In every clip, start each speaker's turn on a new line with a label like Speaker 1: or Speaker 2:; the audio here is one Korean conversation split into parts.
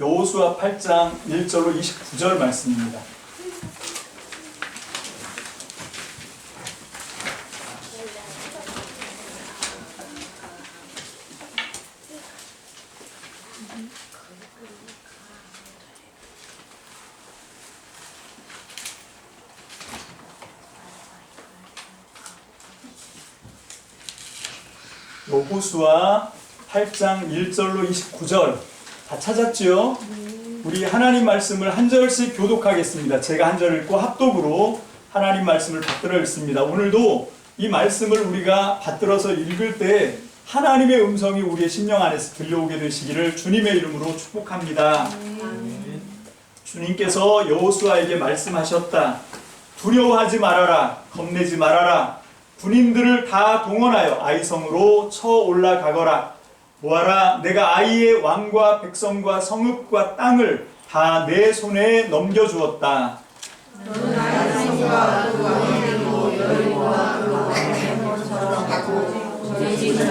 Speaker 1: 여호수아 8장 1절로 29절 말씀입니다. 여호수아 8장 1절로 29절 다 찾았지요? 우리 하나님 말씀을 한 절씩 교독하겠습니다. 제가 한 절 읽고 합독으로 하나님 말씀을 받들어 읽습니다. 오늘도 이 말씀을 우리가 받들어서 읽을 때 하나님의 음성이 우리의 심령 안에서 들려오게 되시기를 주님의 이름으로 축복합니다. 주님께서 여호수아에게 말씀하셨다. 두려워하지 말아라. 겁내지 말아라. 군인들을 다 동원하여 아이성으로 쳐 올라가거라. 보아라, 내가 아이의 왕과 백성과 성읍과 땅을 다 내 손에 넘겨주었다.
Speaker 2: 너는 아이성과 그 왕의 그리고 여리고와 그 왕의 것처럼 하고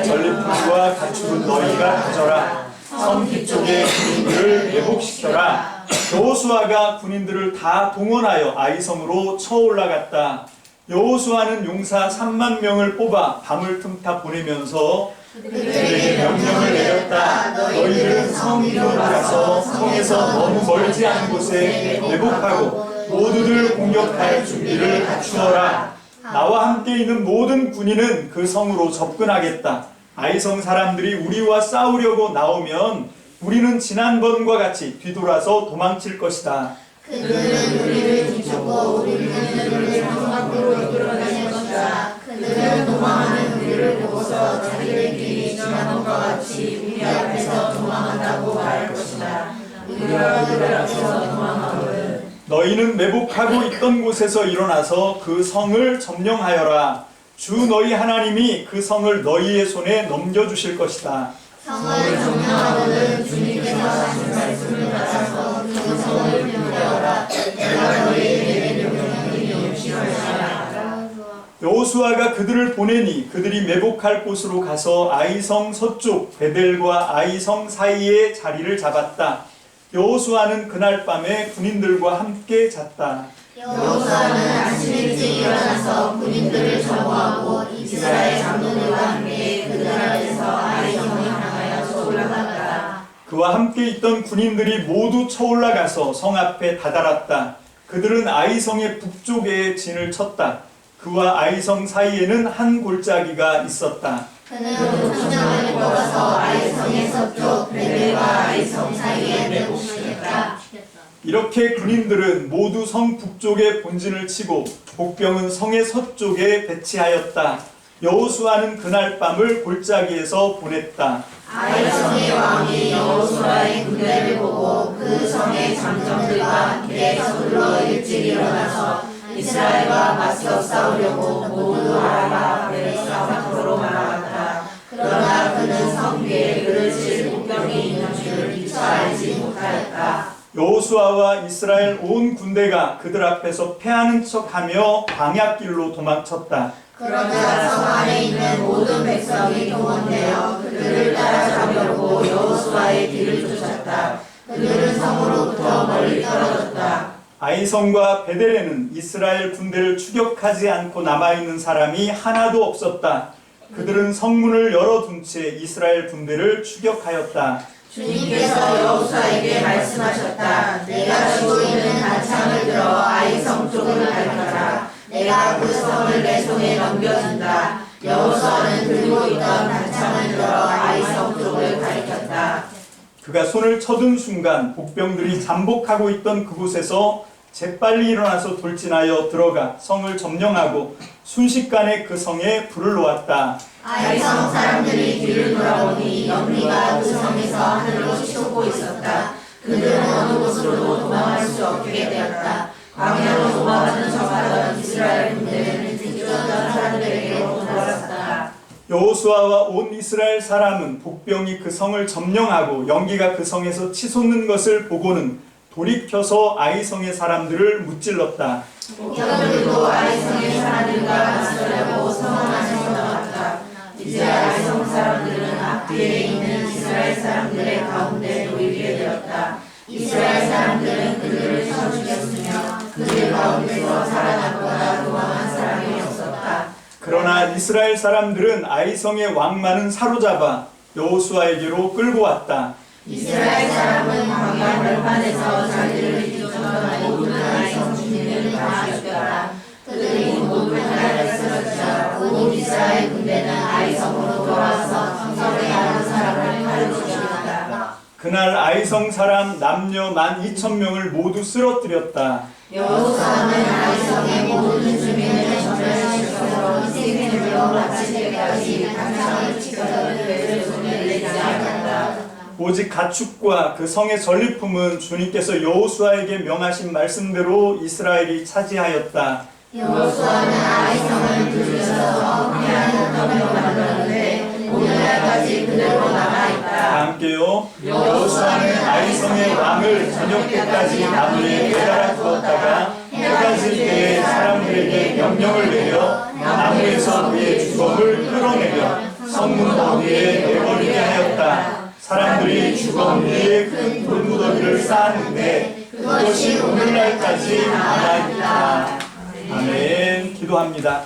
Speaker 1: 전리품과 가축은 너희가 가져라. 성 뒤쪽에 군인들을 매복시켜라. 여호수아가 군인들을 다 동원하여 아이성으로 쳐 올라갔다. 여호수아는 용사 3만 명을 뽑아 밤을 틈타 보내면서 그들에게 명령을 내렸다. 너희들은 성 위로 나가서 성에서 너무 멀지 않은 곳에 매복하고 모두들 공격할 준비를 갖추어라. 나와 함께 있는 모든 군인은 그 성으로 접근하겠다. 아이성 사람들이 우리와 싸우려고 나오면 우리는 지난번과 같이 뒤돌아서 도망칠 것이다.
Speaker 2: 그들은 우리를 뒤쫓고 우리는 그들을 성 밖으로 이끌어낼 것이다. 그들은 도망하는 우리를 보고서 자기들끼리 지난번과 같이 우리 앞에서 도망한다고 말할 것이다. 우리가 그들 앞에서 도망하거든.
Speaker 1: 너희는 매복하고 있던 곳에서 일어나서 그 성을 점령하여라. 주 너희 하나님이 그 성을 너희의 손에 넘겨주실 것이다.
Speaker 2: 성을 점령하거든 주님께서 하신 말씀을 따라서 그 성을 평대하라. 내가 너희에게 명령을 용시하리라.
Speaker 1: 여호수아가 그들을 보내니 그들이 매복할 곳으로 가서 아이성 서쪽 베델과 아이성 사이에 자리를 잡았다. 여호수아는 그날 밤에 군인들과 함께 잤다.
Speaker 2: 여호수아는 아침 일찍 일어나서 군인들을 정오하고 이스라엘 장로들과 함께 그들 앞에서 아이성을 향하여 쳐올라갔다.
Speaker 1: 그와 함께 있던 군인들이 모두 쳐올라가서 성 앞에 다다랐다. 그들은 아이성의 북쪽에 진을 쳤다. 그와 아이성 사이에는 한 골짜기가 있었다.
Speaker 2: 그는 도청장을 걸어서 아이성의 서쪽 베델과 아이성 사이에 매복시켰다.
Speaker 1: 이렇게 군인들은 모두 성 북쪽에 본진을 치고 복병은 성의 서쪽에 배치하였다. 여호수아는 그날 밤을 골짜기에서 보냈다.
Speaker 2: 아이성의 왕이 여호수아의 군대를 보고 그 성의 장정들과 함께 서둘러 일찍 일어나서 이스라엘과 맞서 싸우려고 모두 아라바 베르사바로 날아갔다. 그러나 그는 성 위에 그를 칠 복병이 있는 줄을 미처 알지 못하였다.
Speaker 1: 여호수아와 이스라엘 온 군대가 그들 앞에서 패하는 척하며 광야길로 도망쳤다.
Speaker 2: 그러자 성 안에 있는 모든 백성이 동원되어 그들을 따라잡으려고 여호수아의 뒤를 쫓았다. 그들은 성으로부터 멀리 떨어졌다.
Speaker 1: 아이성과 베델에는 이스라엘 군대를 추격하지 않고 남아있는 사람이 하나도 없었다. 그들은 성문을 열어둔 채 이스라엘 군대를 추격하였다.
Speaker 2: 주님께서 여호수아에게 말씀하셨다. 내가 쥐고 있는 단창을 들어 아이성 쪽을 가리켜라. 내가 그 성을 내 손에 넘겨준다. 여호수아는 들고 있던 단창을 들어 아이성 쪽을 가리켰다.
Speaker 1: 그가 손을 쳐든 순간 복병들이 잠복하고 있던 그곳에서 재빨리 일어나서 돌진하여 들어가 성을 점령하고 순식간에 그 성에 불을 놓았다.
Speaker 2: 아이성 사람들이 뒤를 돌아보니 영리가 그 성에서 하늘로 치솟고 있었다. 그들은 어느 곳으로도 도망할 수 없게 되었다. 광야로 도망하는 척하던 이스라엘 군대는 뒤쫓던 사람들에게로 돌아갔다.
Speaker 1: 여호수아와 온 이스라엘 사람은 복병이 그 성을 점령하고 연기가 그 성에서 치솟는 것을 보고는 돌이켜서 아이성의 사람들을 무찔렀다.
Speaker 2: 복병들도 아이성의 사람들과 맞서려고 성 안에서 나왔다. 이제 아이성 사람들은 앞뒤에 있는 이스라엘 사람들의 가운데 놓이게 되었다. 이스라엘 사람들은 그들을 쳐 죽였으며 그들 가운데서 살아남거나 도망한 사람이 없었다.
Speaker 1: 그러나 이스라엘 사람들은 아이성의 왕만은 사로잡아 여호수아에게로 끌고 왔다.
Speaker 2: 이스라엘 사람은 광야 벌판에서 자기를 뒤쫓던 모든 아이성 주민을 다 죽였다. 그들이 모두 하나를 쓰러지자 온 이스라엘 군대는 아이성으로 돌아와서 성전에 있는 사람을 칼로 죽였다.
Speaker 1: 그날 아이성 사람 남녀 12,000명을 모두 쓰러뜨렸다.
Speaker 2: 여호수아는 아이성의 모든 주민을 전멸시켜서 희생제물로 바칠 때까지 단상을 지켜던 배를 손내지 않았다.
Speaker 1: 오직 가축과 그 성의 전리품은 주님께서 여호수아에게 명하신 말씀대로 이스라엘이 차지하였다.
Speaker 2: 여호수아는 아이성을 부수셔서 피하는 터널을 만들었는데 오늘날까지 그대로 남아있다.
Speaker 1: 다 함께요. 여호수아는 아이성의 왕을 저녁 때까지 나무에 매달아 두었다가 해가 질 때에 사람들에게 명령을 내려 나무에서 그의 주검을 끌어내려 성문 더위에 내버리게 하였다. 사람들이 주검 위에 큰 돌무더기를 쌓았는데 그것이 오늘날까지 남아있다. 아멘. 기도합니다.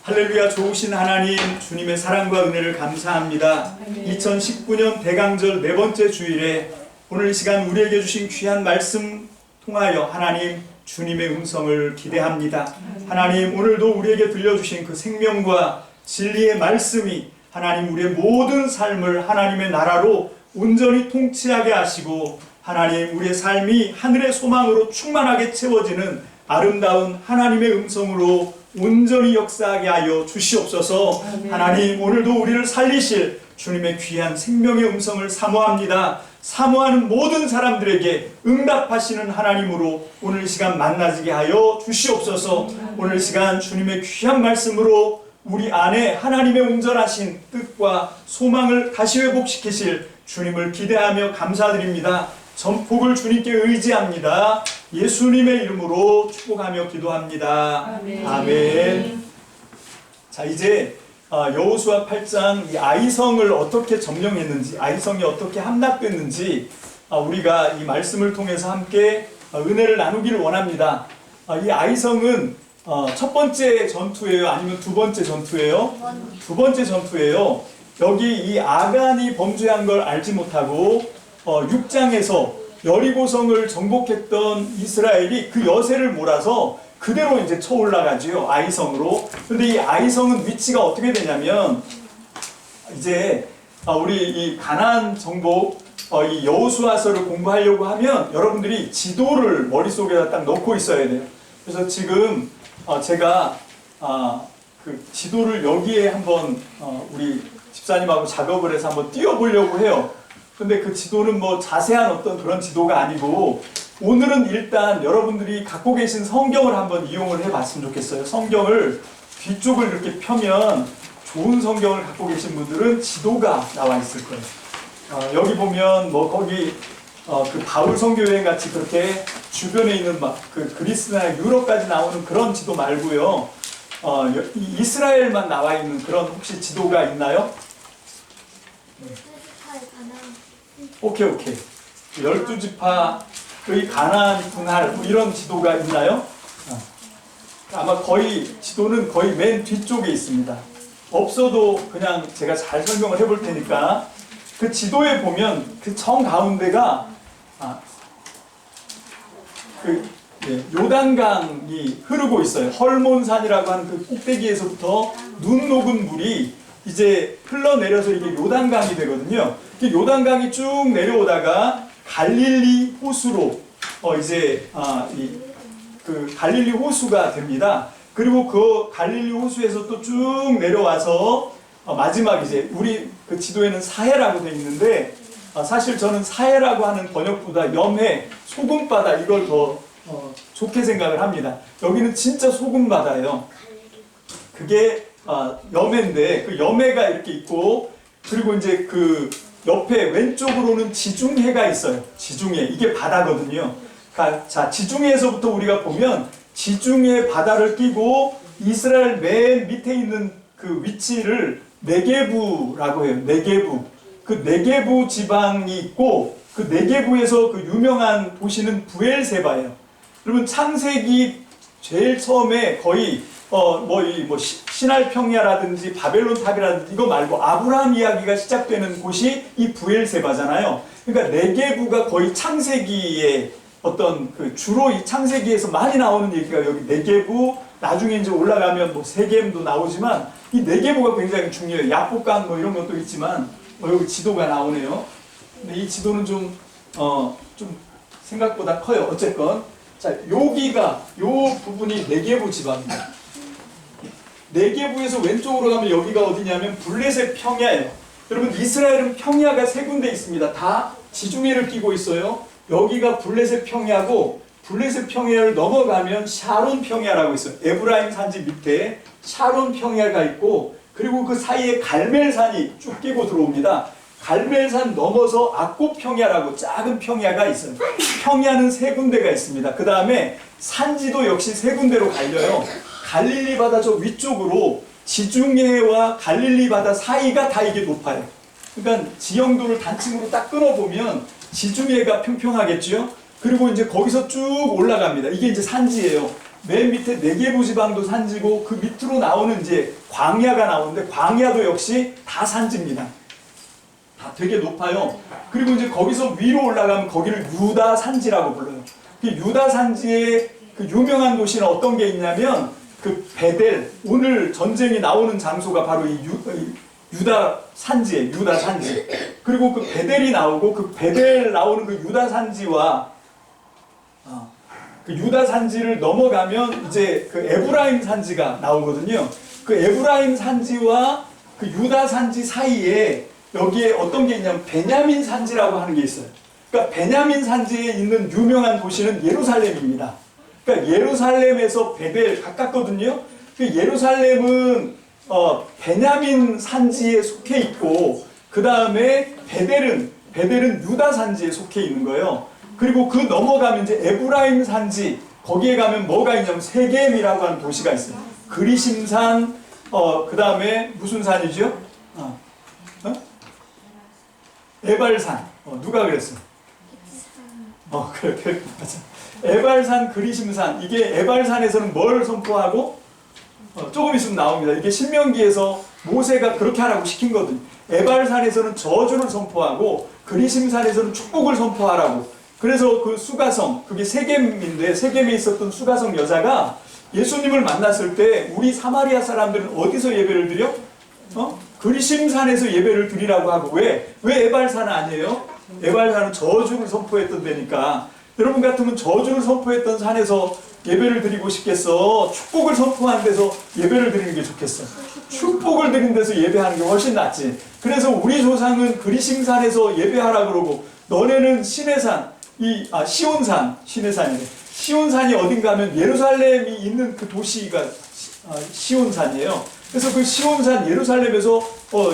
Speaker 1: 할렐루야. 좋으신 하나님, 주님의 사랑과 은혜를 감사합니다. 2019년 대강절 네 번째 주일에 오늘 이 시간 우리에게 주신 귀한 말씀 통하여 하나님 주님의 음성을 기대합니다. 하나님, 오늘도 우리에게 들려주신 그 생명과 진리의 말씀이 하나님 우리의 모든 삶을 하나님의 나라로 온전히 통치하게 하시고 하나님 우리의 삶이 하늘의 소망으로 충만하게 채워지는 아름다운 하나님의 음성으로 온전히 역사하게 하여 주시옵소서. 하나님, 오늘도 우리를 살리실 주님의 귀한 생명의 음성을 사모합니다. 사모하는 모든 사람들에게 응답하시는 하나님으로 오늘 이 시간 만나지게 하여 주시옵소서. 오늘 시간 주님의 귀한 말씀으로 우리 안에 하나님의 온전하신 뜻과 소망을 다시 회복시키실 주님을 기대하며 감사드립니다. 전폭을 주님께 의지합니다. 예수님의 이름으로 축복하며 기도합니다. 아멘. 자, 이제 여호수아 8장 이 아이성을 어떻게 점령했는지, 아이성이 어떻게 함락됐는지 우리가 이 말씀을 통해서 함께 은혜를 나누기를 원합니다. 이 아이성은 첫 번째 전투예요? 아니면 두 번째 전투예요? 두 번째 전투예요. 여기 이 아간이 범죄한 걸 알지 못하고 6장에서 여리고성을 정복했던 이스라엘이 그 여세를 몰아서 그대로 이제 쳐 올라가지요. 아이성으로. 근데 이 아이성은 위치가 어떻게 되냐면 이제 우리 이 가나안 정복 이 여호수아서를 공부하려고 하면 여러분들이 지도를 머릿속에다 딱 넣고 있어야 돼요. 그래서 지금 제가 그 지도를 여기에 한번 우리 집사님하고 작업을 해서 한번 띄워보려고 해요. 근데 그 지도는 뭐 자세한 어떤 그런 지도가 아니고 오늘은 일단 여러분들이 갖고 계신 성경을 한번 이용을 해봤으면 좋겠어요. 성경을 뒤쪽을 이렇게 펴면 좋은 성경을 갖고 계신 분들은 지도가 나와 있을 거예요. 여기 보면 뭐 거기 그 바울 선교여행 같이 그렇게 주변에 있는 막 그 그리스나 유럽까지 나오는 그런 지도 말고요. 이스라엘만 나와 있는 그런 혹시 지도가 있나요? 오케이. 12지파의 가나안 분할 뭐 이런 지도가 있나요? 아마 거의 지도는 거의 맨 뒤쪽에 있습니다. 없어도 그냥 제가 잘 설명을 해볼 테니까 그 지도에 보면 그 정 가운데가 요단강이 흐르고 있어요. 헐몬산이라고 하는 그 꼭대기에서부터 눈 녹은 물이 이제 흘러내려서 이게 요단강이 되거든요. 요단강이 쭉 내려오다가 갈릴리 호수로 그 갈릴리 호수가 됩니다. 그리고 그 갈릴리 호수에서 또 쭉 내려와서 마지막 이제 우리 그 지도에는 사해라고 되어 있는데 사실 저는 사해라고 하는 번역보다 염해, 소금바다 이걸 더 좋게 생각을 합니다. 여기는 진짜 소금바다예요. 그게 염해인데 그 염해가 이렇게 있고 그리고 이제 그 옆에 왼쪽으로는 지중해가 있어요. 지중해. 이게 바다거든요. 자, 지중해에서부터 우리가 보면 지중해 바다를 끼고 이스라엘 맨 밑에 있는 그 위치를 네게부라고 해요. 네게부. 그 네게부 지방이 있고 그 네게부에서 그 유명한 도시는 부엘세바예요. 여러분 창세기 제일 처음에 거의 신할 평야라든지 바벨론 탑이라든지 이거 말고 아브라함 이야기가 시작되는 곳이 이 부엘세바잖아요. 그러니까 네게부가 거의 창세기에 어떤 그 주로 이 창세기에서 많이 나오는 얘기가 여기 네게부, 나중에 이제 올라가면 뭐 세겜도 나오지만 이 네게부가 굉장히 중요해요. 야복강 뭐 이런 것도 있지만 여기 지도가 나오네요. 근데 이 지도는 좀 생각보다 커요. 어쨌건 자 여기가 요 부분이 네게부 지방입니다. 네게부에서 왼쪽으로 가면 여기가 어디냐면 블레셋 평야예요. 여러분 이스라엘은 평야가 세 군데 있습니다. 다 지중해를 끼고 있어요. 여기가 블레셋 평야고 블레셋 평야를 넘어가면 샤론 평야라고 있어요. 에브라임 산지 밑에 샤론 평야가 있고 그리고 그 사이에 갈멜산이 쭉 끼고 들어옵니다. 갈멜산 넘어서 악곱 평야라고 작은 평야가 있어요. 평야는 세 군데가 있습니다. 그 다음에 산지도 역시 세 군데로 갈려요. 갈릴리 바다 저 위쪽으로 지중해와 갈릴리 바다 사이가 다 이게 높아요. 그러니까 지형도를 단층으로 딱 끊어보면 지중해가 평평하겠죠. 그리고 이제 거기서 쭉 올라갑니다. 이게 이제 산지예요. 맨 밑에 네게부 지방도 산지고 그 밑으로 나오는 이제 광야가 나오는데 광야도 역시 다 산지입니다. 다 되게 높아요. 그리고 이제 거기서 위로 올라가면 거기를 유다 산지라고 불러요. 그 유다 산지의 그 유명한 도시는 어떤 게 있냐면 그 베델, 오늘 전쟁이 나오는 장소가 바로 이 유다 산지예요. 유다 산지. 그리고 그 베델이 나오고 그 베델 나오는 그 유다 산지와 그 유다 산지를 넘어가면 이제 그 에브라임 산지가 나오거든요. 그 에브라임 산지와 그 유다 산지 사이에 여기에 어떤 게 있냐면 베냐민 산지라고 하는 게 있어요. 그러니까 베냐민 산지에 있는 유명한 도시는 예루살렘입니다. 그러니까 예루살렘에서 베델 가깝거든요. 그 예루살렘은 베냐민 산지에 속해 있고 그 다음에 베델은 유다 산지에 속해 있는 거예요. 그리고 그 넘어가면 이제 에브라임 산지 거기에 가면 뭐가 있냐면 세겜이라고 하는 도시가 있어요. 그리심산 그 다음에 무슨 산이죠? 에발산. 누가 그랬어? 그래 맞아. 에발산, 그리심산. 이게 에발산에서는 뭘 선포하고 조금 있으면 나옵니다. 이게 신명기에서 모세가 그렇게 하라고 시킨 거거든요. 에발산에서는 저주를 선포하고 그리심산에서는 축복을 선포하라고. 그래서 그 수가성, 그게 세겜인데 세겜에 있었던 수가성 여자가 예수님을 만났을 때 우리 사마리아 사람들은 어디서 예배를 드려? 그리심산에서 예배를 드리라고 하고 왜 에발산 아니에요? 에발산은 저주를 선포했던 데니까. 여러분 같으면 저주를 선포했던 산에서 예배를 드리고 싶겠어? 축복을 선포한 데서 예배를 드리는 게 좋겠어? 축복을 드린 데서 예배하는 게 훨씬 낫지. 그래서 우리 조상은 그리심산에서 예배하라 그러고 너네는 시내산, 시온산, 시내산이래. 시온산이 어딘가 하면 예루살렘이 있는 그 도시가 시온산이에요. 그래서 그 시온산 예루살렘에서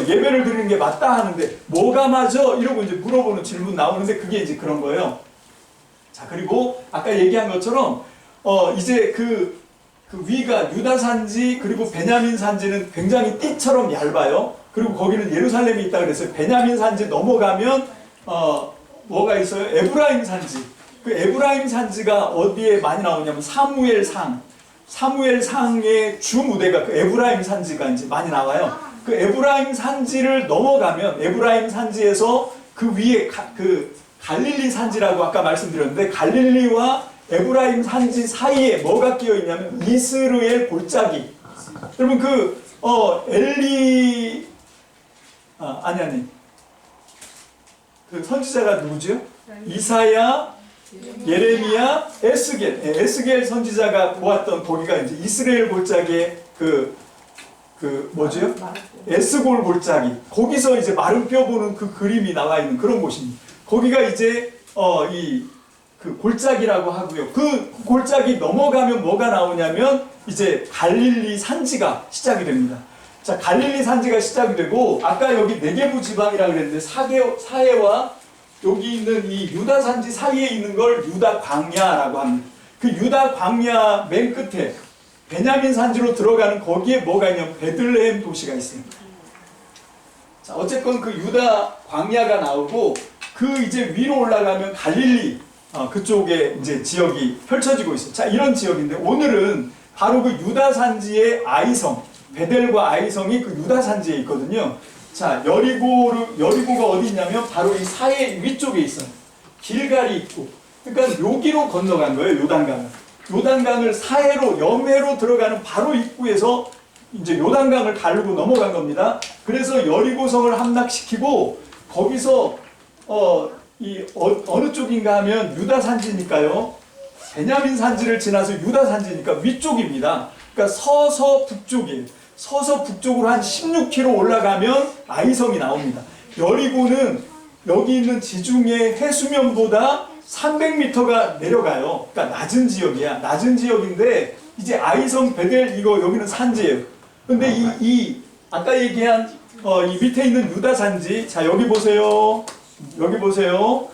Speaker 1: 예배를 드리는 게 맞다 하는데 뭐가 맞아? 이러고 이제 물어보는 질문 나오는데 그게 이제 그런 거예요. 자, 그리고 아까 얘기한 것처럼 이제 그 위가 유다 산지 그리고 베냐민 산지는 굉장히 띠처럼 얇아요. 그리고 거기는 예루살렘이 있다 그랬어요. 베냐민 산지 넘어가면 뭐가 있어요? 에브라임 산지. 그 에브라임 산지가 어디에 많이 나오냐면 사무엘상의 주 무대가 그 에브라임 산지가 이제 많이 나와요. 그 에브라임 산지를 넘어가면 에브라임 산지에서 그 위에 그 갈릴리 산지라고 아까 말씀드렸는데 갈릴리와 에브라임 산지 사이에 뭐가 끼어 있냐면 이스르엘 골짜기. 여러분 그 선지자가 누구죠? 이사야, 예레미야, 에스겔 선지자가 보았던 거기가 이제 이스라엘 골짜기의 뭐죠? 에스골 골짜기. 거기서 이제 마른 뼈 보는 그 그림이 나와 있는 그런 곳입니다. 거기가 이제 그 골짜기라고 하고요. 그 골짜기 넘어가면 뭐가 나오냐면 이제 갈릴리 산지가 시작이 됩니다. 자, 갈릴리 산지가 시작이 되고 아까 여기 네게부 지방이라고 그랬는데 사해와 여기 있는 이 유다 산지 사이에 있는 걸 유다 광야라고 합니다. 그 유다 광야 맨 끝에 베냐민 산지로 들어가는 거기에 뭐가 있냐면 베들레헴 도시가 있습니다. 자, 어쨌건 그 유다 광야가 나오고 그 이제 위로 올라가면 갈릴리 그쪽에 이제 지역이 펼쳐지고 있어요. 자, 이런 지역인데 오늘은 바로 그 유다 산지의 아이성, 베델과 아이성이 그 유다 산지에 있거든요. 자, 여리고가 어디 있냐면 바로 이 사해 위쪽에 있어요. 길갈이 있고, 그러니까 여기로 건너간 거예요. 요단강을. 요단강을 사해로 염해로 들어가는 바로 입구에서 이제 요단강을 가르고 넘어간 겁니다. 그래서 여리고성을 함락시키고 거기서 어느 쪽인가 하면 유다 산지니까요. 베냐민 산지를 지나서 유다 산지니까 위쪽입니다. 그러니까 서서 북쪽이에요. 서서 북쪽으로 한 16km 올라가면 아이성이 나옵니다. 여리고는 여기 있는 지중해 해수면보다 300m가 내려가요. 그러니까 낮은 지역이야. 낮은 지역인데 이제 아이성, 베델 이거 여기는 산지예요. 근데 이 아까 얘기한 이 밑에 있는 유다 산지, 자 여기 보세요. 여기 보세요.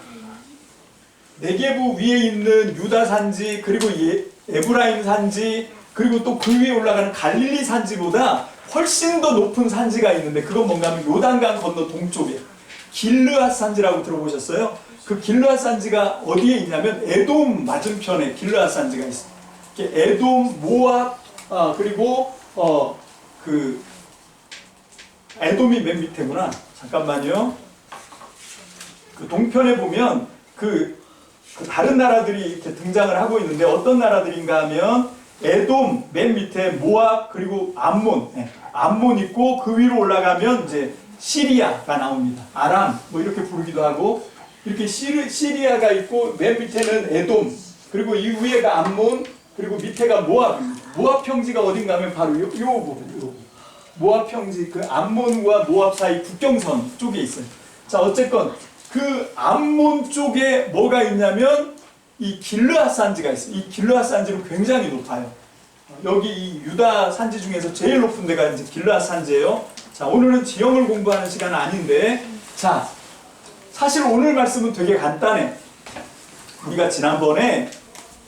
Speaker 1: 네게부 위에 있는 유다 산지, 그리고 에브라임 산지, 그리고 또 그 위에 올라가는 갈릴리 산지보다 훨씬 더 높은 산지가 있는데 그건 뭔가 하면 요단강 건너 동쪽에 길르앗 산지라고 들어보셨어요? 그 길르앗 산지가 어디에 있냐면 에돔 맞은편에 길르앗 산지가 있어요. 에돔, 모압, 그리고 그 에돔이 맨 밑에구나. 잠깐만요. 그 동편에 보면 그 다른 나라들이 이렇게 등장을 하고 있는데 어떤 나라들인가 하면 에돔 맨 밑에 모압 그리고 암몬, 암몬 있고 그 위로 올라가면 이제 시리아가 나옵니다. 아람 뭐 이렇게 부르기도 하고 이렇게 시리아가 있고 맨 밑에는 에돔 그리고 이 위에가 암몬 그리고 밑에가 모압입니다. 모압 평지가 어딘가 하면 바로 요 부분 모압 평지 그 암몬과 모압 사이 국경선 쪽에 있어요. 자 어쨌건 그 암몬 쪽에 뭐가 있냐면 이 길르앗 산지가 있어요. 이 길르앗 산지는 굉장히 높아요. 여기 이 유다 산지 중에서 제일 높은 데가 이제 길르앗 산지예요. 자 오늘은 지형을 공부하는 시간은 아닌데 자 사실 오늘 말씀은 되게 간단해. 우리가 지난번에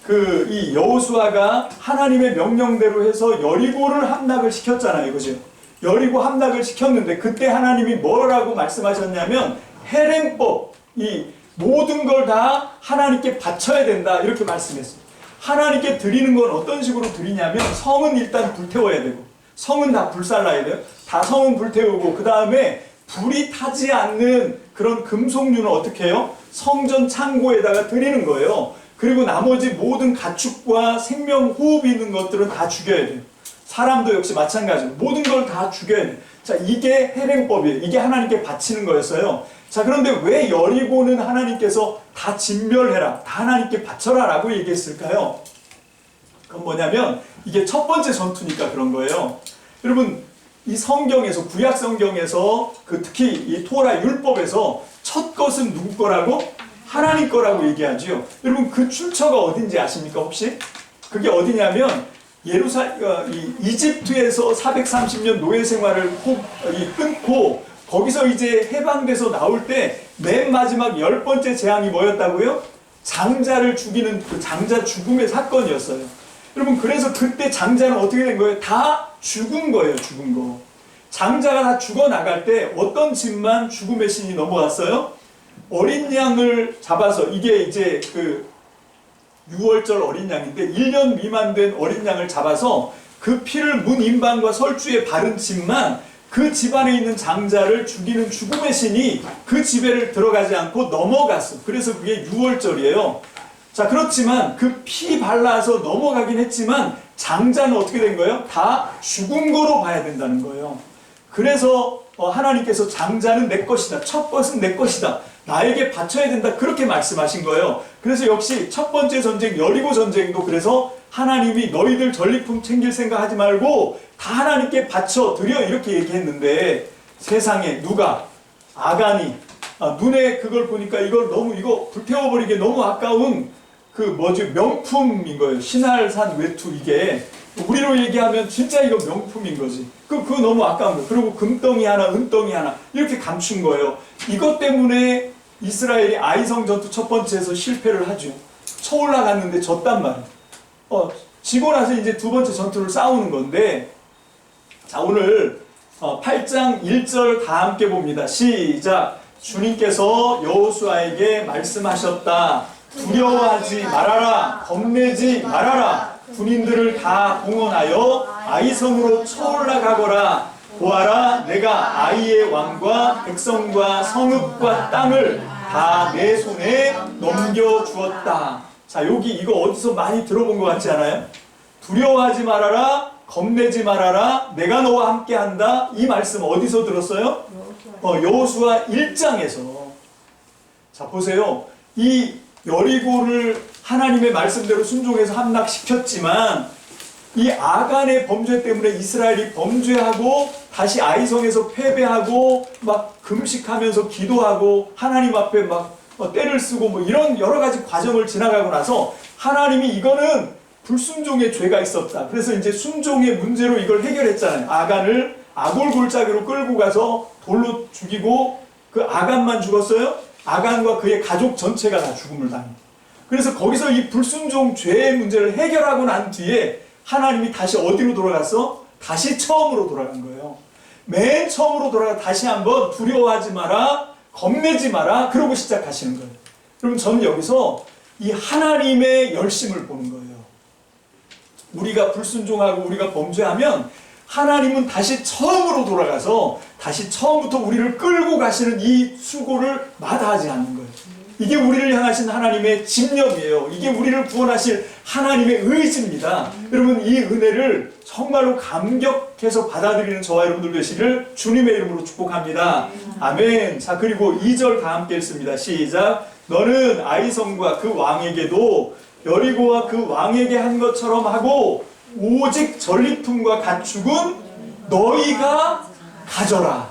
Speaker 1: 그 이 여호수아가 하나님의 명령대로 해서 여리고를 함락을 시켰잖아요. 그죠? 여리고 함락을 시켰는데 그때 하나님이 뭐라고 말씀하셨냐면 헤렘법, 이 모든 걸 다 하나님께 바쳐야 된다 이렇게 말씀했어요. 하나님께 드리는 건 어떤 식으로 드리냐면 성은 일단 불태워야 되고 성은 다 불살라야 돼요. 다 성은 불태우고 그 다음에 불이 타지 않는 그런 금속류는 어떻게 해요? 성전 창고에다가 드리는 거예요. 그리고 나머지 모든 가축과 생명 호흡이 있는 것들은 다 죽여야 돼요. 사람도 역시 마찬가지로 모든 걸 다 죽여야 돼요. 자 이게 해령법이에요. 이게 하나님께 바치는 거였어요. 자 그런데 왜 여리고는 하나님께서 다 진멸해라, 다 하나님께 바쳐라 라고 얘기했을까요? 그건 뭐냐면 이게 첫 번째 전투니까 그런 거예요. 여러분 이 성경에서 구약 성경에서 그 특히 이 토라 율법에서 첫 것은 누구 거라고? 하나님 거라고 얘기하죠. 여러분 그 출처가 어딘지 아십니까 혹시? 그게 어디냐면 이집트에서 430년 노예 생활을 끊고 거기서 이제 해방돼서 나올 때 맨 마지막 10번째 재앙이 뭐였다고요? 장자를 죽이는 그 장자 죽음의 사건이었어요. 여러분 그래서 그때 장자는 어떻게 된 거예요? 다 죽은 거예요. 죽은 거. 장자가 다 죽어나갈 때 어떤 집만 죽음의 신이 넘어갔어요? 어린 양을 잡아서 이게 이제 그 6월절 어린 양인데 1년 미만 된 어린 양을 잡아서 그 피를 문 인방과 설주에 바른 집만 그 집안에 있는 장자를 죽이는 죽음의 신이 그 집에를 들어가지 않고 넘어갔어. 그래서 그게 6월절이에요. 자 그렇지만 그 피 발라서 넘어가긴 했지만 장자는 어떻게 된 거예요? 다 죽은 거로 봐야 된다는 거예요. 그래서 하나님께서 장자는 내 것이다. 첫 것은 내 것이다. 나에게 바쳐야 된다. 그렇게 말씀하신 거예요. 그래서 역시 첫 번째 전쟁 여리고 전쟁도 그래서 하나님이 너희들 전리품 챙길 생각 하지 말고 다 하나님께 바쳐 드려 이렇게 얘기했는데 세상에 누가 아간이 눈에 그걸 보니까 이걸 너무 이거 불태워버리기 너무 아까운 그 뭐지 명품인 거예요. 신할산 외투 이게 우리로 얘기하면 진짜 이거 명품인 거지. 그거 너무 아까운 거예요. 그리고 금덩이 하나 은덩이 하나 이렇게 감춘 거예요. 이것 때문에 이스라엘이 아이성 전투 첫 번째에서 실패를 하죠. 쳐 올라갔는데 졌단 말이에요. 지고 나서 이제 두 번째 전투를 싸우는 건데 자 오늘 8장 1절 다 함께 봅니다. 시작. 주님께서 여호수아에게 말씀하셨다. 두려워하지 말아라. 겁내지 말아라. 군인들을 다 동원하여 아이성으로 쳐올라가거라. 보아라, 내가 아이의 왕과 백성과 성읍과 땅을 다 내 손에 넘겨주었다. 자, 여기 이거 어디서 많이 들어본 것 같지 않아요? 두려워하지 말아라, 겁내지 말아라, 내가 너와 함께한다. 이 말씀 어디서 들었어요? 여호수아 1장에서. 자, 보세요. 이 여리고를 하나님의 말씀대로 순종해서 함락시켰지만 이 아간의 범죄 때문에 이스라엘이 범죄하고 다시 아이성에서 패배하고 막 금식하면서 기도하고 하나님 앞에 막 때를 쓰고 뭐 이런 여러 가지 과정을 지나가고 나서 하나님이 이거는 불순종의 죄가 있었다. 그래서 이제 순종의 문제로 이걸 해결했잖아요. 아간을 아골 골짜기로 끌고 가서 돌로 죽이고 그 아간만 죽었어요? 아간과 그의 가족 전체가 다 죽음을 당해요. 그래서 거기서 이 불순종 죄의 문제를 해결하고 난 뒤에 하나님이 다시 어디로 돌아갔어? 다시 처음으로 돌아간 거예요. 맨 처음으로 돌아가 다시 한번 두려워하지 마라, 겁내지 마라, 그러고 시작하시는 거예요. 그럼 저는 여기서 이 하나님의 열심을 보는 거예요. 우리가 불순종하고 우리가 범죄하면 하나님은 다시 처음으로 돌아가서 다시 처음부터 우리를 끌고 가시는 이 수고를 마다하지 않는 거예요. 이게 우리를 향하신 하나님의 집념이에요. 이게 우리를 구원하실 하나님의 의지입니다. 여러분, 이 은혜를 정말로 감격해서 받아들이는 저와 여러분들 되시기를 주님의 이름으로 축복합니다. 아멘. 자, 그리고 2절 다 함께 읽습니다. 시작. 너는 아이성과 그 왕에게도 여리고와 그 왕에게 한 것처럼 하고 오직 전리품과 가축은 너희가 가져라.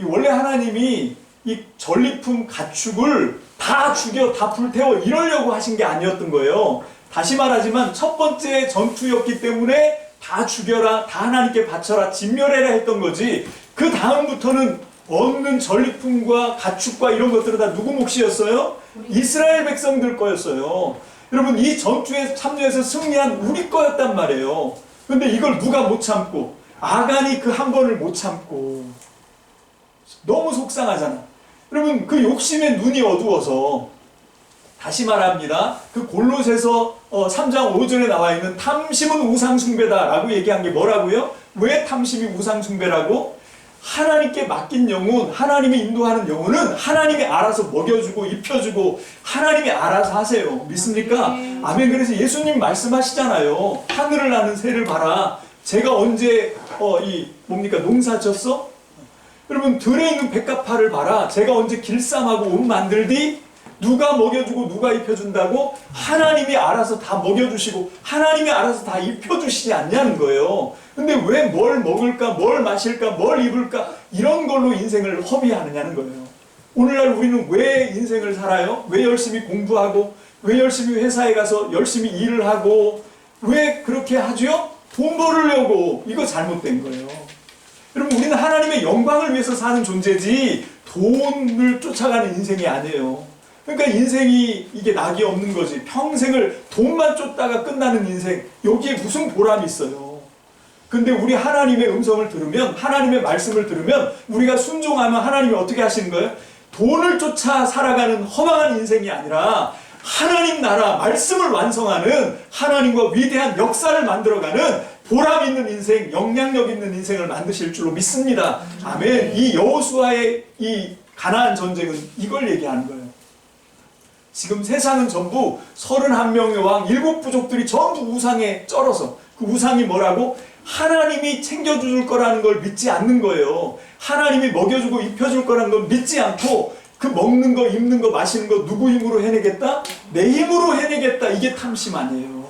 Speaker 1: 원래 하나님이 이 전리품 가축을 다 죽여 다 불태워 이러려고 하신 게 아니었던 거예요. 다시 말하지만 첫 번째 전투였기 때문에 다 죽여라, 다 하나님께 바쳐라, 진멸해라 했던 거지. 그 다음부터는 얻는 전리품과 가축과 이런 것들은 다 누구 몫이었어요? 이스라엘 백성들 거였어요. 여러분, 이 전투에 참여해서 승리한 우리 거였단 말이에요. 근데 이걸 누가 못 참고, 아간이 그 한 번을 못 참고, 너무 속상하잖아. 여러분, 그 욕심에 눈이 어두워서, 다시 말합니다. 그 골로새서 3장 5절에 나와 있는 탐심은 우상숭배다라고 얘기한 게 뭐라고요? 왜 탐심이 우상숭배라고? 하나님께 맡긴 영혼, 하나님이 인도하는 영혼은 하나님이 알아서 먹여주고 입혀주고 하나님이 알아서 하세요. 믿습니까? 아멘. 그래서 예수님 말씀하시잖아요. 하늘을 나는 새를 봐라. 제가 언제 농사 졌어? 여러분, 들에 있는 백합화를 봐라. 제가 언제 길쌈하고 옷 만들디? 누가 먹여주고 누가 입혀준다고? 하나님이 알아서 다 먹여주시고 하나님이 알아서 다 입혀주시지 않냐는 거예요. 근데 왜 뭘 먹을까, 뭘 마실까, 뭘 입을까 이런 걸로 인생을 허비하느냐는 거예요. 오늘날 우리는 왜 인생을 살아요? 왜 열심히 공부하고 왜 열심히 회사에 가서 열심히 일을 하고 왜 그렇게 하죠? 돈 벌으려고. 이거 잘못된 거예요. 여러분, 우리는 하나님의 영광을 위해서 사는 존재지 돈을 쫓아가는 인생이 아니에요. 그러니까 인생이 이게 낙이 없는 거지. 평생을 돈만 쫓다가 끝나는 인생, 여기에 무슨 보람이 있어요. 근데 우리 하나님의 음성을 들으면, 하나님의 말씀을 들으면 우리가 순종하면 하나님이 어떻게 하시는 거예요? 돈을 쫓아 살아가는 허망한 인생이 아니라 하나님 나라 말씀을 완성하는 하나님과 위대한 역사를 만들어가는 보람 있는 인생, 영향력 있는 인생을 만드실 줄로 믿습니다. 아멘. 이 여호수아의 이 가나안 전쟁은 이걸 얘기하는 거예요. 지금 세상은 전부 31명의 왕, 7부족들이 전부 우상에 쩔어서, 그 우상이 뭐라고? 하나님이 챙겨줄 거라는 걸 믿지 않는 거예요. 하나님이 먹여주고 입혀줄 거라는 걸 믿지 않고 그 먹는 거, 입는 거, 마시는 거 누구 힘으로 해내겠다? 내 힘으로 해내겠다. 이게 탐심 아니에요.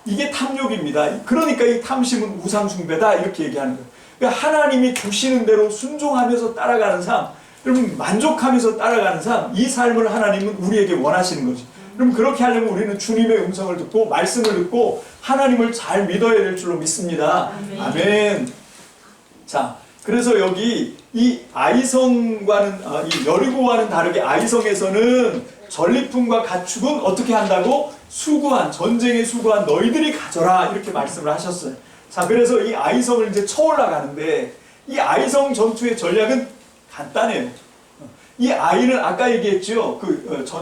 Speaker 1: 이게 탐욕입니다. 그러니까 이 탐심은 우상숭배다 이렇게 얘기하는 거예요. 그러니까 하나님이 주시는 대로 순종하면서 따라가는 삶, 여러분 만족하면서 따라가는 삶, 이 삶을 하나님은 우리에게 원하시는 거죠. 그럼 그렇게 하려면 우리는 주님의 음성을 듣고 말씀을 듣고 하나님을 잘 믿어야 될 줄로 믿습니다. 아멘. 자, 그래서 여기 이 아이성과는 이 여리고와는 다르게 아이성에서는 전리품과 가축은 어떻게 한다고? 수고한, 전쟁에 수고한 너희들이 가져라 이렇게 말씀을 하셨어요. 자, 그래서 이 아이성을 이제 쳐 올라가는데 이 아이성 전투의 전략은 간단해요. 이 아이는 아까 얘기했죠.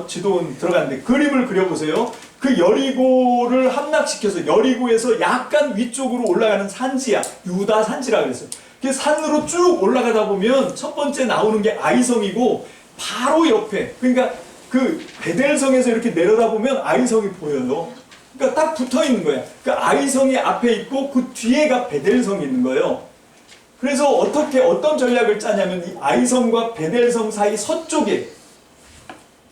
Speaker 1: 지도 들어갔는데 그림을 그려보세요. 그 여리고를 함락시켜서 여리고에서 약간 위쪽으로 올라가는 산지야. 유다 산지라고 그랬어요. 그 산으로 쭉 올라가다 보면 첫 번째 나오는 게 아이성이고 바로 옆에, 그러니까 그 베델성에서 이렇게 내려다보면 아이성이 보여요. 그러니까 딱 붙어 있는 거야. 그 아이성이 앞에 있고 그 뒤에가 베델성이 있는 거예요. 그래서 어떤 전략을 짜냐면 이 아이성과 베델성 사이 서쪽에,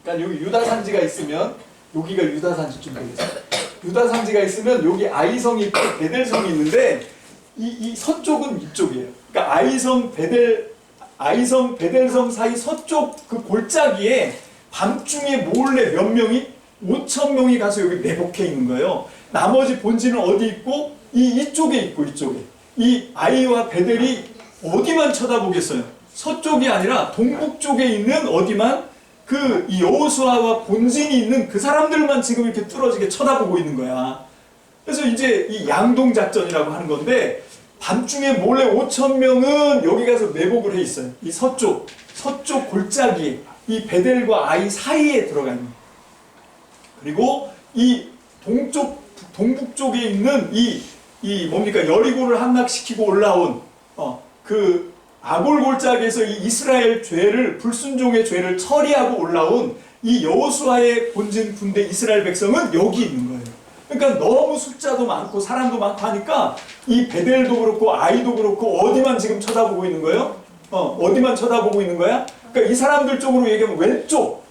Speaker 1: 그러니까 여기 유다 산지가 있으면 여기가 유다 산지쯤 되겠어요. 유다 산지가 있으면 여기 아이성이 있고 베델성이 있는데 이 서쪽은 이쪽이에요. 그러니까 아이성 베델성 사이 서쪽 그 골짜기에 밤중에 몰래 몇 명이 5천 명이 가서 여기 매복해 있는 거예요. 나머지 본진은 어디 있고 이쪽에 있고 이쪽에. 이 아이와 베델이 어디만 쳐다보겠어요? 서쪽이 아니라 동북 쪽에 있는 어디만 이 여호수아와 본진이 있는 그 사람들만 지금 이렇게 뚫어지게 쳐다보고 있는 거야. 그래서 이제 이 양동 작전이라고 하는 건데 밤중에 몰래 5천 명은 여기 가서 매복을 해 있어요. 이 서쪽 골짜기에 이 베델과 아이 사이에 들어가 있는. 그리고 이 동북 쪽에 있는 뭡니까? 여리고를 함락시키고 올라온, 그 아골 골짜기에서 이 이스라엘 불순종의 죄를 처리하고 올라온 이 여호수아의 본진 군대 이스라엘 백성은 여기 있는 거예요. 그러니까 너무 숫자도 많고 사람도 많고 하니까 이 베델도 그렇고 아이도 그렇고 어디만 지금 쳐다보고 있는 거예요? 어디만 쳐다보고 있는 거야? 그러니까 이 사람들 쪽으로 얘기하면 왼쪽,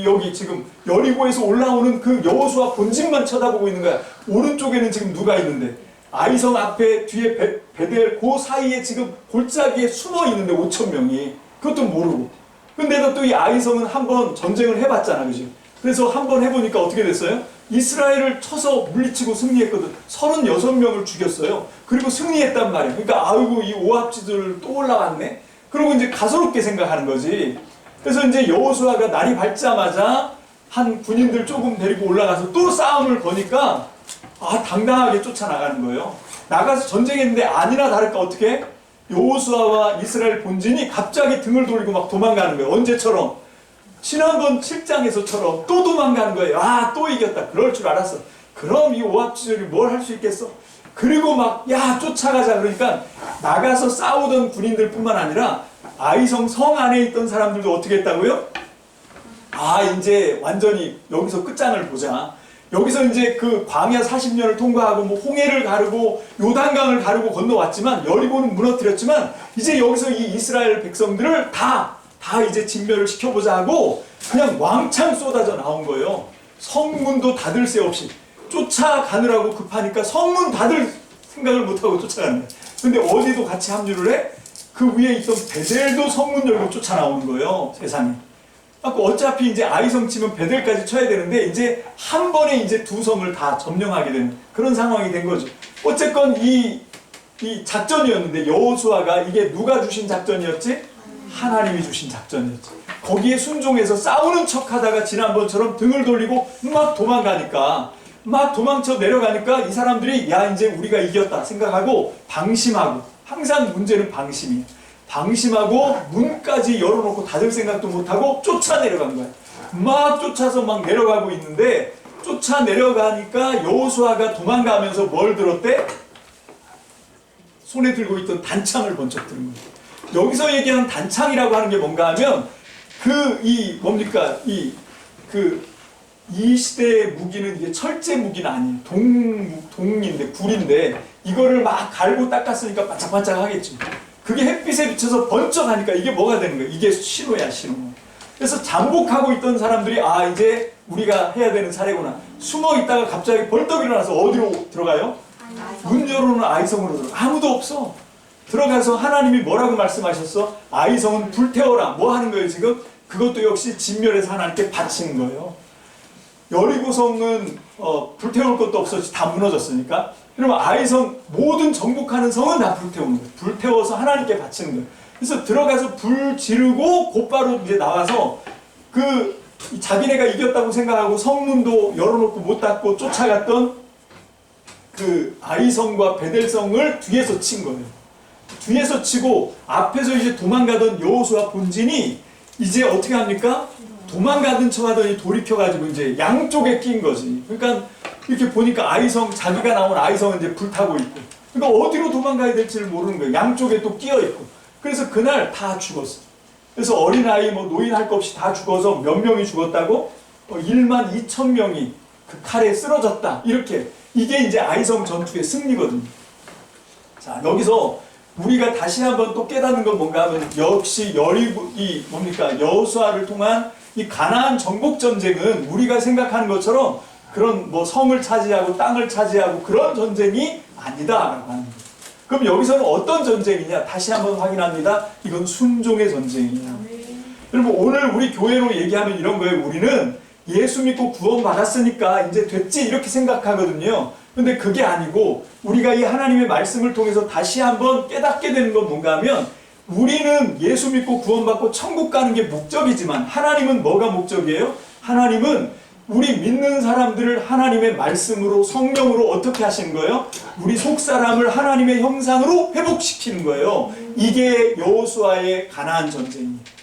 Speaker 1: 여기 지금 여리고에서 올라오는 그 여호수아 본진만 쳐다보고 있는 거야. 오른쪽에는 지금 누가 있는데? 아이성 앞에 뒤에 베델 그 사이에 지금 골짜기에 숨어 있는데 5천 명이 그것도 모르고. 근데도 또 이 아이성은 한번 전쟁을 해봤잖아, 그죠? 그래서 한번 해보니까 어떻게 됐어요? 이스라엘을 쳐서 물리치고 승리했거든. 36명을 죽였어요. 그리고 승리했단 말이야. 그러니까 아이고 이 오합지들 또 올라왔네. 그러고 이제 가소롭게 생각하는 거지. 그래서 이제 여호수아가 날이 밝자마자 한 군인들 조금 데리고 올라가서 또 싸움을 거니까 당당하게 쫓아나가는 거예요. 나가서 전쟁했는데 아니나 다를까 어떻게? 여호수아와 이스라엘 본진이 갑자기 등을 돌리고 막 도망가는 거예요. 언제처럼? 지난번 7장에서처럼 또 도망가는 거예요. 또 이겼다. 그럴 줄 알았어. 그럼 이 오합지졸이 뭘 할 수 있겠어? 그리고 막 쫓아가자 그러니까 나가서 싸우던 군인들 뿐만 아니라 아이성 성 안에 있던 사람들도 어떻게 했다고요? 이제 완전히 여기서 끝장을 보자. 여기서 이제 그 광야 40년을 통과하고 뭐 홍해를 가르고 요단강을 가르고 건너왔지만 여리고는 무너뜨렸지만 이제 여기서 이 이스라엘 백성들을 다 이제 진멸을 시켜보자 하고 그냥 왕창 쏟아져 나온 거예요. 성문도 닫을 새 없이 쫓아가느라고 급하니까 성문 닫을 생각을 못하고 쫓아가는 거예요. 근데 어디도 같이 합류를 해? 그 위에 있던 베델도 성문 열고 쫓아나오는 거예요. 세상에. 어차피 이제 아이성 치면 베델까지 쳐야 되는데 이제 한 번에 이제 두 성을 다 점령하게 되는 그런 상황이 된 거죠. 어쨌건 이 작전이었는데 여호수아가 이게 누가 주신 작전이었지? 하나님이 주신 작전이었지. 거기에 순종해서 싸우는 척하다가 지난번처럼 등을 돌리고 막 도망가니까 막 도망쳐 내려가니까 이 사람들이 이제 우리가 이겼다 생각하고 방심하고, 항상 문제는 방심이에요. 방심하고 문까지 열어놓고 닫을 생각도 못하고 쫓아 내려간 거야. 막 쫓아서 막 내려가고 있는데 쫓아 내려가니까 여호수아가 도망가면서 뭘 들었대? 손에 들고 있던 단창을 번쩍 들은 거야. 여기서 얘기하는 단창이라고 하는 게 뭔가 하면 이 시대의 무기는 이게 철제 무기는 아니에요. 동인데 굴인데 이거를 막 갈고 닦았으니까 반짝반짝 하겠지. 그게 햇빛에 비쳐서 번쩍하니까 이게 뭐가 되는 거야? 이게 신호야, 신호. 그래서 잠복하고 있던 사람들이 이제 우리가 해야 되는 차례구나. 숨어 있다가 갑자기 벌떡 일어나서 어디로 들어가요? 문 열어놓은 아이성으로 들어가. 아무도 없어. 들어가서 하나님이 뭐라고 말씀하셨어? 아이성은 불태워라. 뭐 하는 거예요 지금? 그것도 역시 진멸해서 하나님께 바치는 거예요. 여리고성은 불태울 것도 없었지. 다 무너졌으니까. 그러면 아이성 모든 정복하는 성은 다 불태우는 거예요. 불태워서 하나님께 바치는 거예요. 그래서 들어가서 불 지르고 곧바로 이제 나와서 자기네가 이겼다고 생각하고 성문도 열어놓고 못 닫고 쫓아갔던 그 아이성과 베델성을 뒤에서 친 거예요. 뒤에서 치고 앞에서 이제 도망가던 여호수아 본진이 이제 어떻게 합니까? 도망가던 척 하더니 돌이켜가지고 이제 양쪽에 낀 거지. 그러니까 이렇게 보니까 아이성, 자기가 나온 아이성은 이제 불타고 있고, 그러니까 어디로 도망가야 될지를 모르는 거예요. 양쪽에 또 끼어 있고. 그래서 그날 다 죽었어. 그래서 어린아이 뭐 노인 할 것 없이 다 죽어서 몇 명이 죽었다고? 12,000명이 그 칼에 쓰러졌다. 이렇게. 이게 이제 아이성 전투의 승리거든요. 자, 여기서 우리가 다시 한번 또 깨닫는 건 뭔가 하면 역시 이 뭡니까? 여호수아를 통한 이 가나안 정복 전쟁은 우리가 생각하는 것처럼 그런 뭐 성을 차지하고 땅을 차지하고 그런 전쟁이 아니다라고 하는 거예요. 그럼 여기서는 어떤 전쟁이냐? 다시 한번 확인합니다. 이건 순종의 전쟁이에요. 여러분 오늘 우리 교회로 얘기하면 이런 거예요. 우리는 예수 믿고 구원 받았으니까 이제 됐지 이렇게 생각하거든요. 근데 그게 아니고 우리가 이 하나님의 말씀을 통해서 다시 한번 깨닫게 되는 건 뭔가 하면 우리는 예수 믿고 구원받고 천국 가는 게 목적이지만 하나님은 뭐가 목적이에요? 하나님은 우리 믿는 사람들을 하나님의 말씀으로 성령으로 어떻게 하시는 거예요? 우리 속사람을 하나님의 형상으로 회복시키는 거예요. 이게 여호수아의 가나안 전쟁이에요.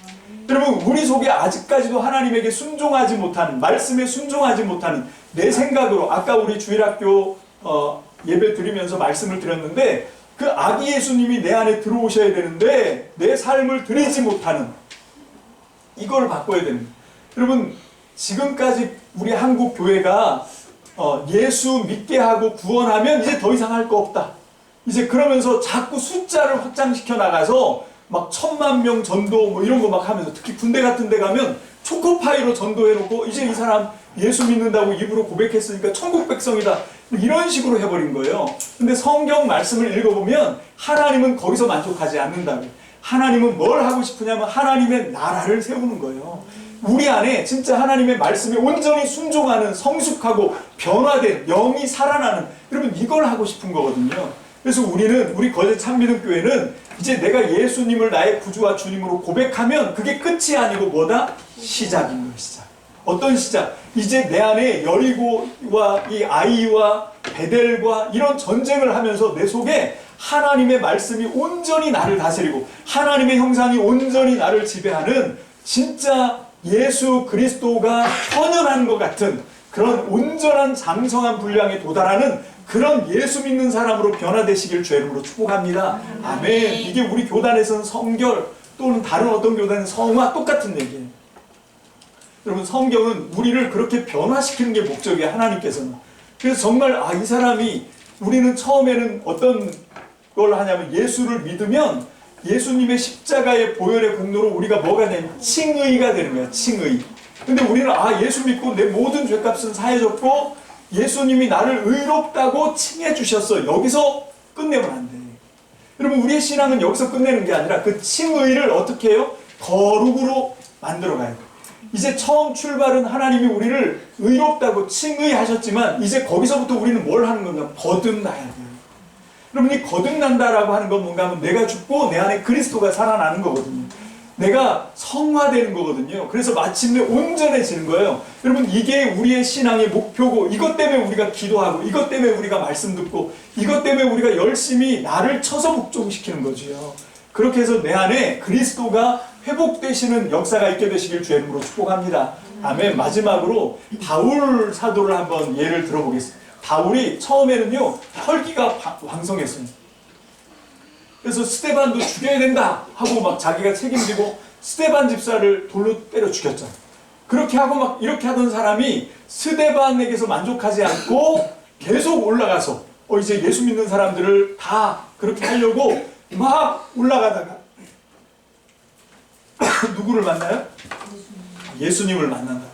Speaker 1: 여러분 우리 속에 아직까지도 하나님에게 순종하지 못하는, 말씀에 순종하지 못하는 내 생각으로, 아까 우리 주일학교 예배 드리면서 말씀을 드렸는데 그 아기 예수님이 내 안에 들어오셔야 되는데 내 삶을 드리지 못하는, 이걸 바꿔야 됩니다. 여러분 지금까지 우리 한국 교회가 예수 믿게 하고 구원하면 이제 더 이상 할 거 없다. 이제 그러면서 자꾸 숫자를 확장시켜 나가서 막 10,000,000명 전도 뭐 이런 거 막 하면서, 특히 군대 같은 데 가면 초코파이로 전도해놓고 이제 이 사람 예수 믿는다고 입으로 고백했으니까 천국 백성이다. 이런 식으로 해버린 거예요. 근데 성경 말씀을 읽어보면 하나님은 거기서 만족하지 않는다고요. 하나님은 뭘 하고 싶으냐면 하나님의 나라를 세우는 거예요. 우리 안에 진짜 하나님의 말씀에 온전히 순종하는, 성숙하고 변화된 영이 살아나는, 여러분 이걸 하고 싶은 거거든요. 그래서 우리 거제 참믿음 교회는 이제 내가 예수님을 나의 구주와 주님으로 고백하면 그게 끝이 아니고 뭐다? 시작인 거예요. 시작. 어떤 시작? 이제 내 안에 여리고와 이 아이와 베델과 이런 전쟁을 하면서 내 속에 하나님의 말씀이 온전히 나를 다스리고 하나님의 형상이 온전히 나를 지배하는, 진짜 예수 그리스도가 현현한 것 같은 그런 온전한 장성한 분량에 도달하는 그런 예수 믿는 사람으로 변화되시길 주의 이름으로 축복합니다. 아멘. 이게 우리 교단에서는 성결, 또는 다른 어떤 교단은 성화, 똑같은 얘기예요. 여러분 성경은 우리를 그렇게 변화시키는 게 목적이에요. 하나님께서는. 그래서 정말 이 사람이, 우리는 처음에는 어떤 걸 하냐면 예수를 믿으면 예수님의 십자가의 보혈의 공로로 우리가 뭐가 되냐면 칭의가 되는 거야. 칭의. 근데 우리는 예수 믿고 내 모든 죄값은 사해졌고 예수님이 나를 의롭다고 칭해 주셨어. 여기서 끝내면 안 돼. 여러분 우리의 신앙은 여기서 끝내는 게 아니라 그 칭의를 어떻게 해요? 거룩으로 만들어 가요. 이제 처음 출발은 하나님이 우리를 의롭다고 칭의하셨지만 이제 거기서부터 우리는 뭘 하는 건가? 거듭나야 돼요. 여러분이 거듭난다라고 하는 건 뭔가 하면 내가 죽고 내 안에 그리스도가 살아나는 거거든요. 내가 성화되는 거거든요. 그래서 마침내 온전해지는 거예요. 여러분 이게 우리의 신앙의 목표고, 이것 때문에 우리가 기도하고, 이것 때문에 우리가 말씀 듣고, 이것 때문에 우리가 열심히 나를 쳐서 복종시키는 거지요. 그렇게 해서 내 안에 그리스도가 회복되시는 역사가 있게 되시길 주의 이름으로 축복합니다. 아멘. 마지막으로 바울 사도를 한번 예를 들어보겠습니다. 바울이 처음에는요 혈기가 왕성했어요. 그래서 스데반도 죽여야 된다 하고 막 자기가 책임지고 스데반 집사를 돌로 때려 죽였잖아요. 그렇게 하고 막 이렇게 하던 사람이 스데반에게서 만족하지 않고 계속 올라가서 이제 예수 믿는 사람들을 다 그렇게 하려고 막 올라가다가 누구를 만나요? 예수님을 만난다.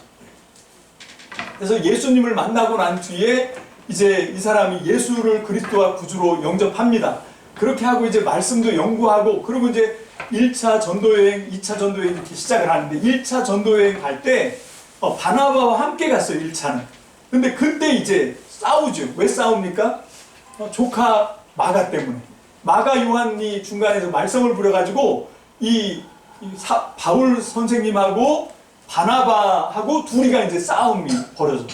Speaker 1: 그래서 예수님을 만나고 난 뒤에 이제 이 사람이 예수를 그리스도와 구주로 영접합니다. 그렇게 하고 이제 말씀도 연구하고, 그리고 이제 1차 전도여행, 2차 전도여행 이렇게 시작을 하는데 1차 전도여행 갈 때 바나바와 함께 갔어요. 1차는. 근데 그때 이제 싸우죠. 왜 싸웁니까? 조카 마가 때문에. 마가 요한이 중간에서 말썽을 부려가지고 바울 선생님하고 바나바하고 둘이가 이제 싸움이 벌어져.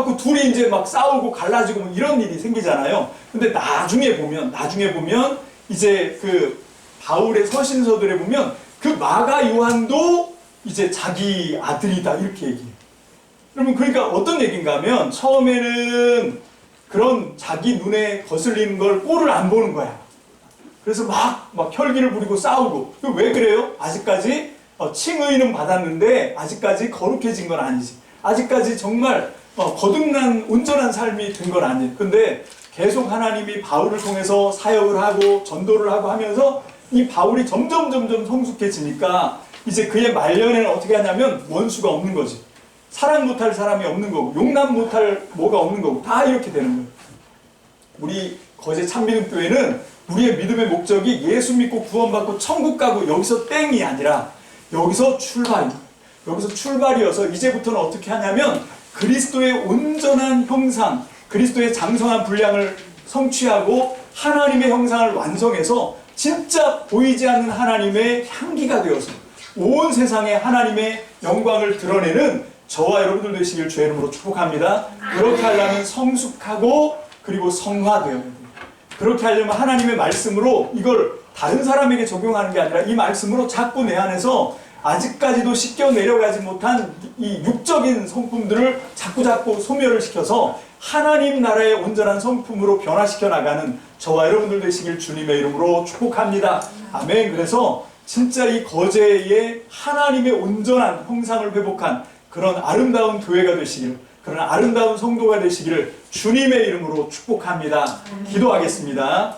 Speaker 1: 그래서 둘이 이제 막 싸우고 갈라지고 뭐 이런 일이 생기잖아요. 근데 나중에 보면 이제 그 바울의 서신서들에 보면 그 마가 요한도 이제 자기 아들이다 이렇게 얘기해요. 여러분 그러니까 어떤 얘기인가 하면 처음에는 그런 자기 눈에 거슬리는 걸 꼴을 안 보는 거야. 그래서 막 혈기를 부리고 싸우고. 왜 그래요? 아직까지 칭의는 받았는데 아직까지 거룩해진 건 아니지. 아직까지 정말 거듭난 온전한 삶이 된 건 아니에요. 근데 계속 하나님이 바울을 통해서 사역을 하고 전도를 하고 하면서 이 바울이 점점 성숙해지니까 이제 그의 말년에는 어떻게 하냐면 원수가 없는 거지. 사랑 못할 사람이 없는 거고 용납 못할 뭐가 없는 거고 다 이렇게 되는 거예요. 우리 거제 참미등교회는 우리의 믿음의 목적이 예수 믿고 구원받고 천국 가고 여기서 땡이 아니라 여기서 출발입니다. 여기서 출발이어서 이제부터는 어떻게 하냐면 그리스도의 온전한 형상, 그리스도의 장성한 분량을 성취하고 하나님의 형상을 완성해서 진짜 보이지 않는 하나님의 향기가 되어서 온 세상에 하나님의 영광을 드러내는 저와 여러분들 되시길 주의 이름으로 축복합니다. 그렇게 하려면 성숙하고 그리고 성화되어야 돼요. 그렇게 하려면 하나님의 말씀으로 이걸 다른 사람에게 적용하는 게 아니라 이 말씀으로 자꾸 내 안에서 아직까지도 씻겨 내려가지 못한 이 육적인 성품들을 자꾸 소멸을 시켜서 하나님 나라의 온전한 성품으로 변화시켜 나가는 저와 여러분들 되시길 주님의 이름으로 축복합니다. 아멘. 그래서 진짜 이 거제에 하나님의 온전한 형상을 회복한 그런 아름다운 교회가 되시길, 그런 아름다운 성도가 되시기를 주님의 이름으로 축복합니다. 기도하겠습니다.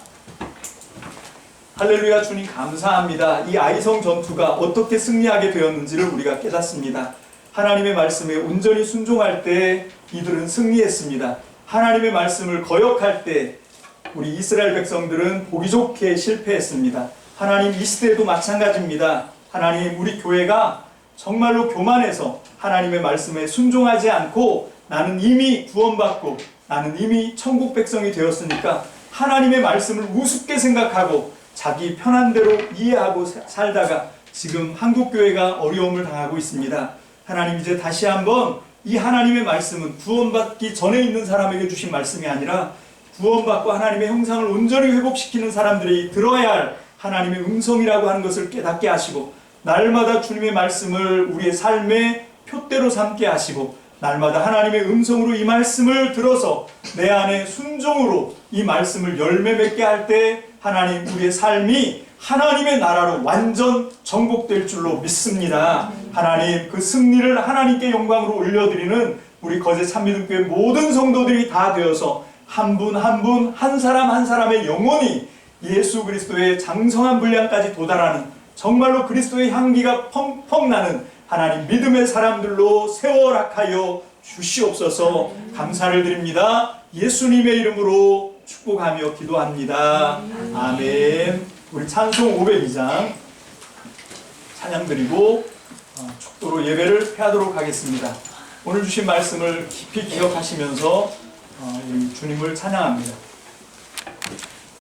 Speaker 1: 할렐루야. 주님 감사합니다. 이 아이성 전투가 어떻게 승리하게 되었는지를 우리가 깨닫습니다. 하나님의 말씀에 온전히 순종할 때 이들은 승리했습니다. 하나님의 말씀을 거역할 때 우리 이스라엘 백성들은 보기 좋게 실패했습니다. 하나님 이 시대에도 마찬가지입니다. 하나님 우리 교회가 정말로 교만해서 하나님의 말씀에 순종하지 않고 나는 이미 구원받고 나는 이미 천국 백성이 되었으니까 하나님의 말씀을 우습게 생각하고 자기 편한 대로 이해하고 살다가 지금 한국교회가 어려움을 당하고 있습니다. 하나님 이제 다시 한번 이 하나님의 말씀은 구원받기 전에 있는 사람에게 주신 말씀이 아니라 구원받고 하나님의 형상을 온전히 회복시키는 사람들이 들어야 할 하나님의 음성이라고 하는 것을 깨닫게 하시고 날마다 주님의 말씀을 우리의 삶의 표대로 삼게 하시고 날마다 하나님의 음성으로 이 말씀을 들어서 내 안에 순종으로 이 말씀을 열매 맺게 할 때 하나님 우리의 삶이 하나님의 나라로 완전 정복될 줄로 믿습니다. 하나님 그 승리를 하나님께 영광으로 올려드리는 우리 거제 참미등교회 모든 성도들이 다 되어서 한 분 한 분 한 사람 한 사람의 영혼이 예수 그리스도의 장성한 분량까지 도달하는 정말로 그리스도의 향기가 펑펑 나는 하나님 믿음의 사람들로 세워락하여 주시옵소서. 감사를 드립니다. 예수님의 이름으로 축복하며 기도합니다. 아멘. 우리 찬송 502장 찬양 드리고 축도로 예배를 폐하도록 하겠습니다. 오늘 주신 말씀을 깊이 기억하시면서 주님을 찬양합니다.